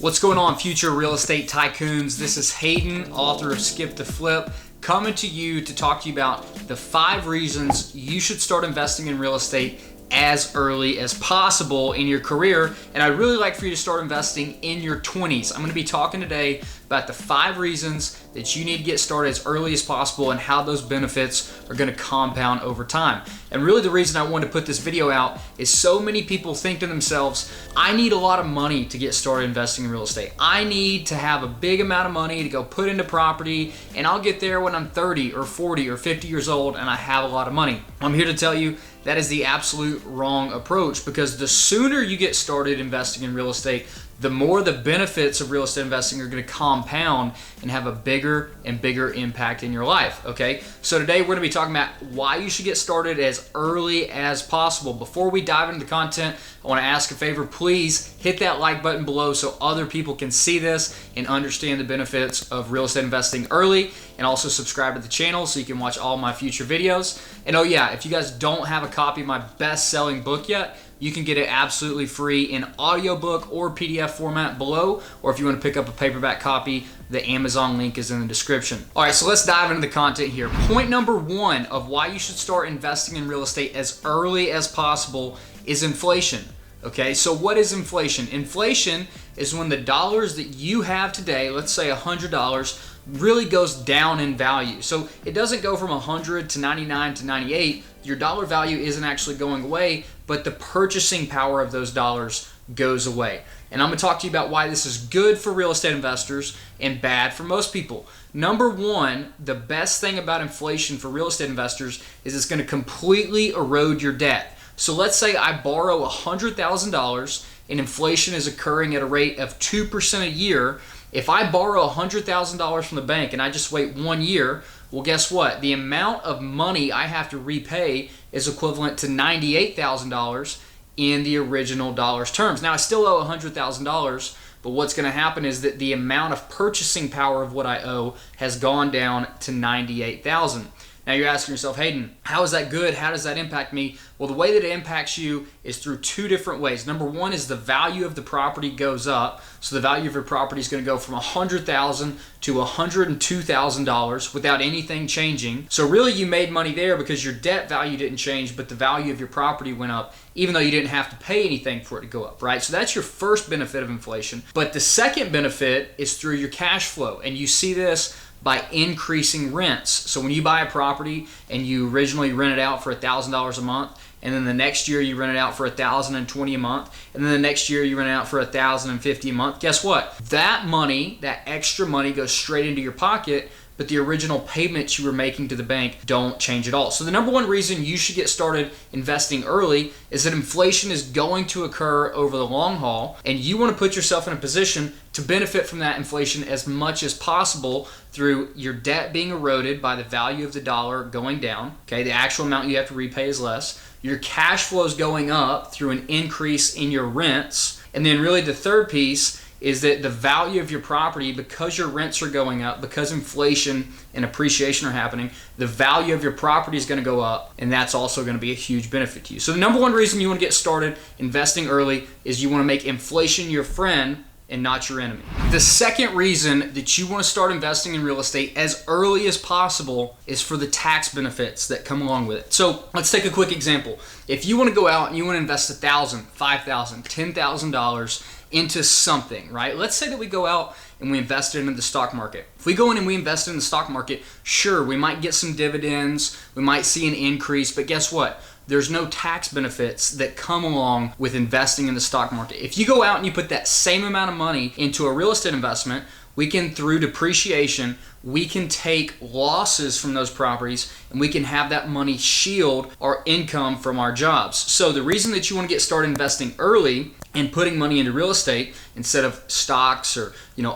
What's going on, future real estate tycoons? This is Hayden, author of Skip the Flip, coming to you to talk to you about the 5 reasons you should start investing in real estate as early as possible in your career. And I'd really like for you to start investing in your 20s. I'm going to be talking today about the 5 reasons that you need to get started as early as possible and how those benefits are going to compound over time. And really the reason I wanted to put this video out is so many people think to themselves, I need a lot of money to get started investing in real estate. I need to have a big amount of money to go put into property, and I'll get there when I'm 30 or 40 or 50 years old and I have a lot of money. I'm here to tell you that is the absolute wrong approach, because the sooner you get started investing in real estate, the more the benefits of real estate investing are going to compound and have a bigger and bigger impact in your life, okay? So today we're going to be talking about why you should get started as early as possible. Before we dive into the content, I want to ask a favor. Please hit that like button below so other people can see this and understand the benefits of real estate investing early, and also subscribe to the channel so you can watch all my future videos. And oh yeah, if you guys don't have a copy of my best-selling book yet, you can get it absolutely free in audiobook or PDF format below, or if you want to pick up a paperback copy, the Amazon link is in the description. All right, so let's dive into the content here. Point number 1 of why you should start investing in real estate as early as possible is inflation. Okay, so what is inflation? Inflation is when the dollars that you have today, let's say $100, really goes down in value. So it doesn't go from 100 to 99 to 98. Your dollar value isn't actually going away, but the purchasing power of those dollars goes away. And I'm going to talk to you about why this is good for real estate investors and bad for most people. Number 1, the best thing about inflation for real estate investors is it's going to completely erode your debt. So let's say I borrow $100,000 and inflation is occurring at a rate of 2% a year. If I borrow $100,000 from the bank and I just wait 1 year, well, guess what? The amount of money I have to repay is equivalent to $98,000 in the original dollars terms. Now, I still owe $100,000, but what's going to happen is that the amount of purchasing power of what I owe has gone down to $98,000. Now you're asking yourself, Hayden, how is that good? How does that impact me? Well, the way that it impacts you is through 2 different ways. Number 1 is the value of the property goes up. So the value of your property is going to go from $100,000 to $102,000 without anything changing. So really you made money there because your debt value didn't change, but the value of your property went up, even though you didn't have to pay anything for it to go up, right? So that's your first benefit of inflation. But the second benefit is through your cash flow. And you see this by increasing rents. So when you buy a property and you originally rent it out for $1,000 a month, and then the next year you rent it out for $1,020 a month, and then the next year you rent it out for $1,050 a month, guess what? That money, that extra money, goes straight into your pocket, but the original payments you were making to the bank don't change at all. So the number 1 reason you should get started investing early is that inflation is going to occur over the long haul, and you want to put yourself in a position to benefit from that inflation as much as possible through your debt being eroded by the value of the dollar going down. Okay, the actual amount you have to repay is less. Your cash flow is going up through an increase in your rents. And then really the third piece is that the value of your property, because your rents are going up, because inflation and appreciation are happening, the value of your property is going to go up, and that's also going to be a huge benefit to you. So the number 1 reason you want to get started investing early is you want to make inflation your friend and not your enemy. The second reason that you want to start investing in real estate as early as possible is for the tax benefits that come along with it. So let's take a quick example. If you want to go out and you want to invest $1,000, $5,000, $10,000 into something, right? Let's say that we go out and we invest it in the stock market. If we go in and we invest in the stock market, sure, we might get some dividends, we might see an increase, but guess what? There's no tax benefits that come along with investing in the stock market. If you go out and you put that same amount of money into a real estate investment, we can, through depreciation, we can take losses from those properties and we can have that money shield our income from our jobs. So the reason that you want to get started investing early and putting money into real estate instead of stocks or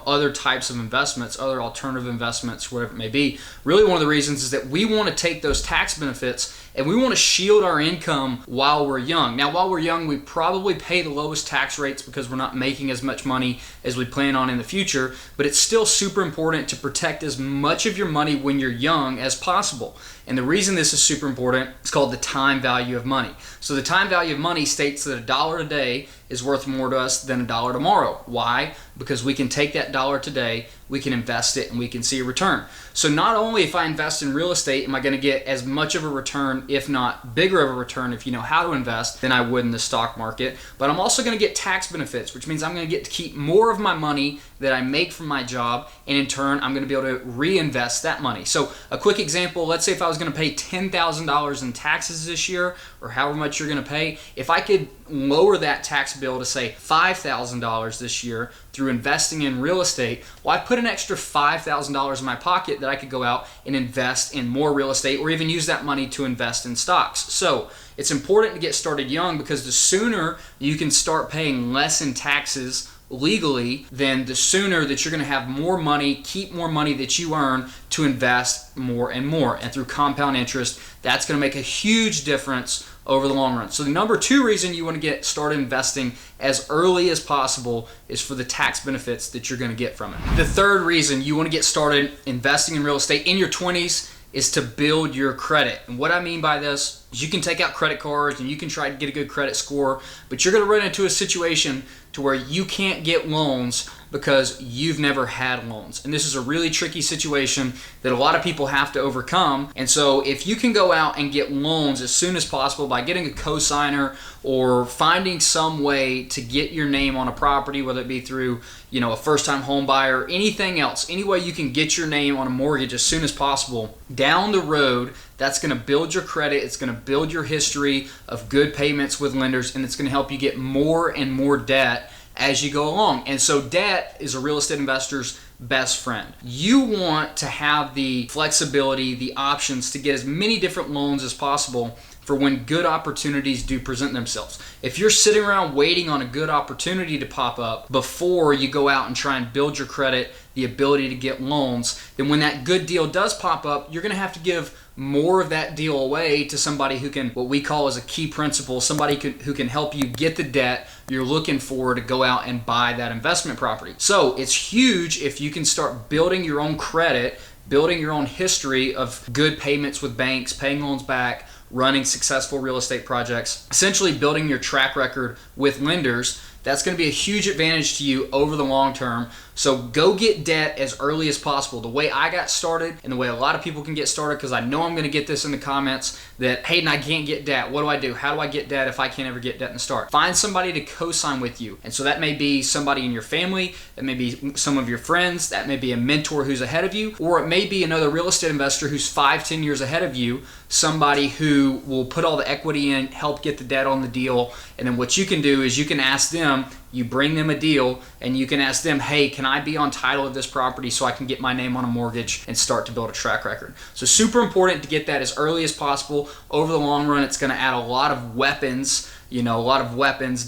other types of investments, other alternative investments, whatever it may be, really one of the reasons is that we want to take those tax benefits and we want to shield our income while we're young. Now, while we're young, we probably pay the lowest tax rates because we're not making as much money as we plan on in the future, but it's still super important to protect as much of your money when you're young as possible. And the reason this is super important is called the time value of money. So the time value of money states that $1 today is worth more to us than $1 tomorrow. Why? because we can take that dollar today, we can invest it, and we can see a return. So not only if I invest in real estate am I going to get as much of a return, if not bigger of a return if you know how to invest, than I would in the stock market, but I'm also going to get tax benefits, which means I'm going to get to keep more of my money that I make from my job, and in turn I'm going to be able to reinvest that money. So a quick example, let's say if I was going to pay $10,000 in taxes this year, or however much you're going to pay, if I could lower that tax bill to say $5,000 this year through investing in real estate, well, I put an extra $5,000 in my pocket that I could go out and invest in more real estate, or even use that money to invest in stocks. So it's important to get started young, because the sooner you can start paying less in taxes legally, then the sooner that you're going to have more money, keep more money that you earn to invest more and more. And through compound interest, that's going to make a huge difference over the long run. So the number 2 reason you want to get started investing as early as possible is for the tax benefits that you're going to get from it. The 3rd reason you want to get started investing in real estate in your 20s is to build your credit. And what I mean by this is you can take out credit cards and you can try to get a good credit score, but you're going to run into a situation to where you can't get loans because you've never had loans. And this is a really tricky situation that a lot of people have to overcome. And so if you can go out and get loans as soon as possible by getting a cosigner or finding some way to get your name on a property, whether it be through, a first-time home buyer, anything else, any way you can get your name on a mortgage as soon as possible, down the road, that's going to build your credit, it's going to build your history of good payments with lenders, and it's going to help you get more and more debt as you go along. And so debt is a real estate investor's best friend. You want to have the flexibility, the options to get as many different loans as possible for when good opportunities do present themselves. If you're sitting around waiting on a good opportunity to pop up before you go out and try and build your credit, the ability to get loans, then when that good deal does pop up, you're going to have to give more of that deal away to somebody who can, what we call as a key principal, somebody who can help you get the debt you're looking for to go out and buy that investment property. So it's huge if you can start building your own credit, building your own history of good payments with banks, paying loans back, running successful real estate projects, essentially building your track record with lenders. That's going to be a huge advantage to you over the long term. So go get debt as early as possible. The way I got started, and the way a lot of people can get started, because I know I'm going to get this in the comments, that Hayden, I can't get debt. What do I do? How do I get debt if I can't ever get debt in the start? Find somebody to co-sign with you. And so that may be somebody in your family, that may be some of your friends, that may be a mentor who's ahead of you, or it may be another real estate investor who's 5-10 years ahead of you, somebody who will put all the equity in, help get the debt on the deal, and then what you can do is you can ask them, you bring them a deal, and you can ask them, hey, can I be on title of this property so I can get my name on a mortgage and start to build a track record? So super important to get that as early as possible. Over the long run, it's going to add a lot of weapons,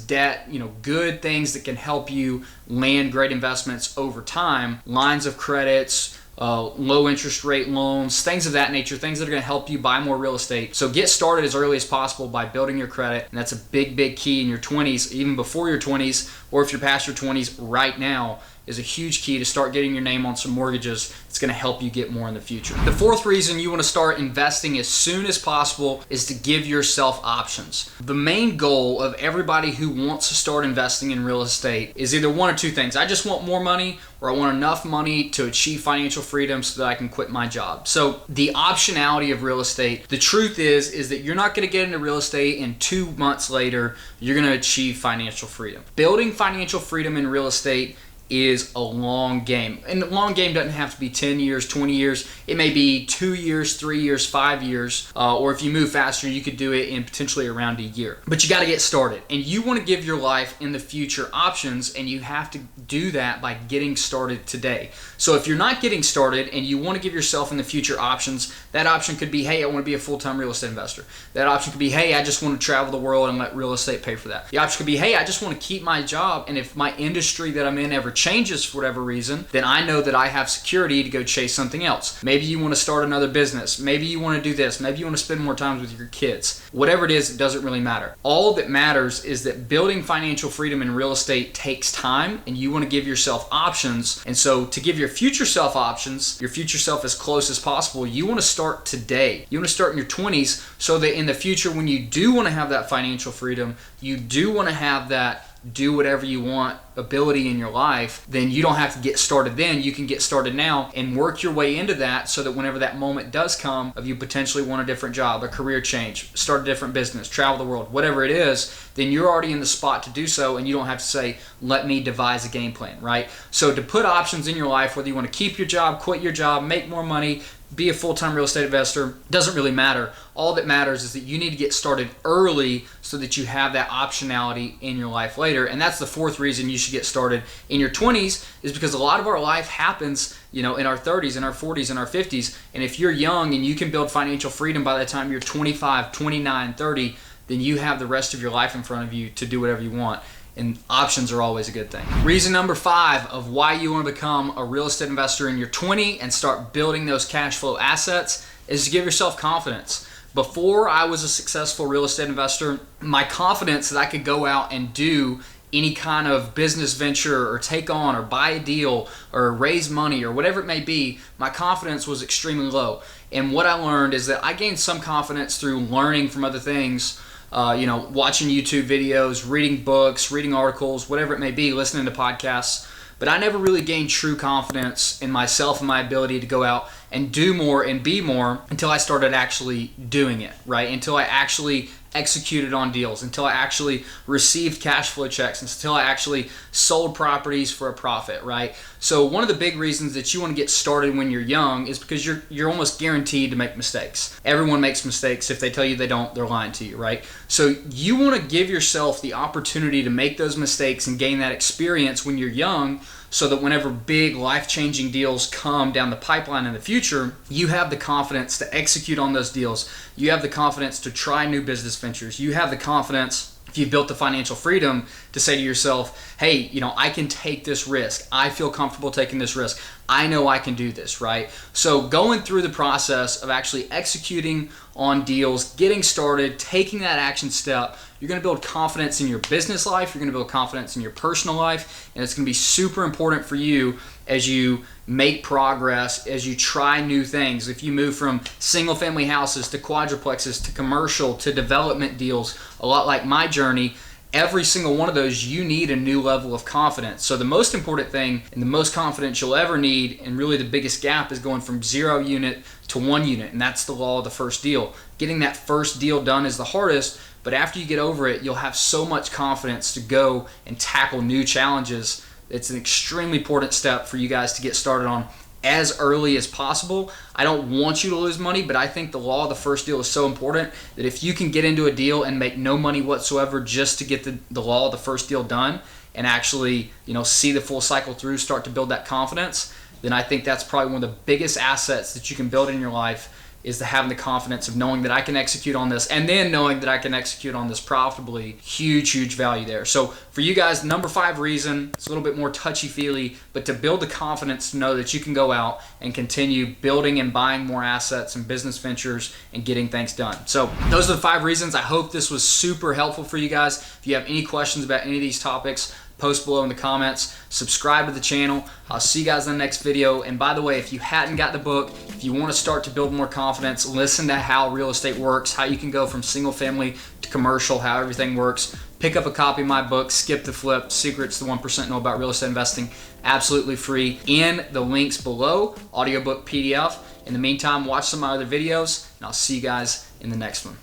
debt, good things that can help you land great investments over time, lines of credits, low interest rate loans, things of that nature, things that are going to help you buy more real estate. So get started as early as possible by building your credit, and that's a big, big key in your 20s, even before your 20s, or if you're past your 20s right now, is a huge key to start getting your name on some mortgages. It's going to help you get more in the future. The 4th reason you want to start investing as soon as possible is to give yourself options. The main goal of everybody who wants to start investing in real estate is either one or two things. I just want more money, or I want enough money to achieve financial freedom so that I can quit my job. So the optionality of real estate, the truth is that you're not going to get into real estate and 2 months later you're going to achieve financial freedom. Building financial freedom in real estate is a long game. And the long game doesn't have to be 10 years, 20 years. It may be 2 years, 3 years, 5 years, or if you move faster, you could do it in potentially around a year. But you got to get started. And you want to give your life in the future options, and you have to do that by getting started today. So if you're not getting started and you want to give yourself in the future options, that option could be, hey, I want to be a full-time real estate investor. That option could be, hey, I just want to travel the world and let real estate pay for that. The option could be, hey, I just want to keep my job, and if my industry that I'm in ever changes for whatever reason, then I know that I have security to go chase something else. Maybe you want to start another business. Maybe you want to do this. Maybe you want to spend more time with your kids. Whatever it is, it doesn't really matter. All that matters is that building financial freedom in real estate takes time, and you want to give yourself options. And so to give your future self options, your future self as close as possible, you want to start today. You want to start in your 20s so that in the future, when you do want to have that financial freedom, you do want to have that do whatever you want ability in your life, then you don't have to get started then. You can get started now and work your way into that so that whenever that moment does come of you potentially want a different job, a career change, start a different business, travel the world, whatever it is, then you're already in the spot to do so, and you don't have to say, let me devise a game plan, right? So to put options in your life, whether you want to keep your job, quit your job, make more money, be a full-time real estate investor, doesn't really matter. All that matters is that you need to get started early so that you have that optionality in your life later. And that's the fourth reason you should get started in your 20s, is because a lot of our life happens, in our 30s, in our 40s, in our 50s. And if you're young and you can build financial freedom by the time you're 25, 29, 30, then you have the rest of your life in front of you to do whatever you want. And options are always a good thing. Reason number 5 of why you want to become a real estate investor in your 20s and start building those cash flow assets is to give yourself confidence. Before I was a successful real estate investor, my confidence that I could go out and do any kind of business venture or take on or buy a deal or raise money or whatever it may be, my confidence was extremely low. And what I learned is that I gained some confidence through learning from other things, watching YouTube videos, reading books, reading articles, whatever it may be, listening to podcasts. But I never really gained true confidence in myself and my ability to go out and do more and be more until I started actually doing it, right? Until I actually executed on deals, until I actually received cash flow checks, until I actually sold properties for a profit, right? So one of the big reasons that you want to get started when you're young is because you're almost guaranteed to make mistakes. Everyone makes mistakes. If they tell you they don't, they're lying to you, right? So you want to give yourself the opportunity to make those mistakes and gain that experience when you're young, so that whenever big life-changing deals come down the pipeline in the future, you have the confidence to execute on those deals. You have the confidence to try new business ventures. You have the confidence, if you've built the financial freedom, to say to yourself, hey, I can take this risk. I feel comfortable taking this risk. I know I can do this, right? So going through the process of actually executing on deals, getting started, taking that action step, you're going to build confidence in your business life, you're going to build confidence in your personal life, and it's going to be super important for you as you make progress, as you try new things. If you move from single family houses to quadruplexes to commercial to development deals, a lot like my journey, every single one of those, you need a new level of confidence. So the most important thing and the most confidence you'll ever need, and really the biggest gap, is going from 0 unit to 1 unit, and that's the law of the first deal. Getting that first deal done is the hardest, but after you get over it, you'll have so much confidence to go and tackle new challenges. It's an extremely important step for you guys to get started on as early as possible. I don't want you to lose money, but I think the law of the first deal is so important that if you can get into a deal and make no money whatsoever just to get the law of the first deal done and actually see the full cycle through, start to build that confidence, then I think that's probably one of the biggest assets that you can build in your life, is to having the confidence of knowing that I can execute on this, and then knowing that I can execute on this profitably. Huge value there. So for you guys, number 5 reason, it's a little bit more touchy-feely, but to build the confidence to know that you can go out and continue building and buying more assets and business ventures and getting things done. So those are the 5 reasons. I hope this was super helpful for you guys. If you have any questions about any of these topics, post below in the comments, subscribe to the channel. I'll see you guys in the next video. And by the way, if you hadn't got the book, if you want to start to build more confidence, listen to how real estate works, how you can go from single family to commercial, how everything works, pick up a copy of my book, Skip the Flip, Secrets the 1% Know About Real Estate Investing, absolutely free in the links below, audiobook, PDF. In the meantime, watch some of my other videos, and I'll see you guys in the next one.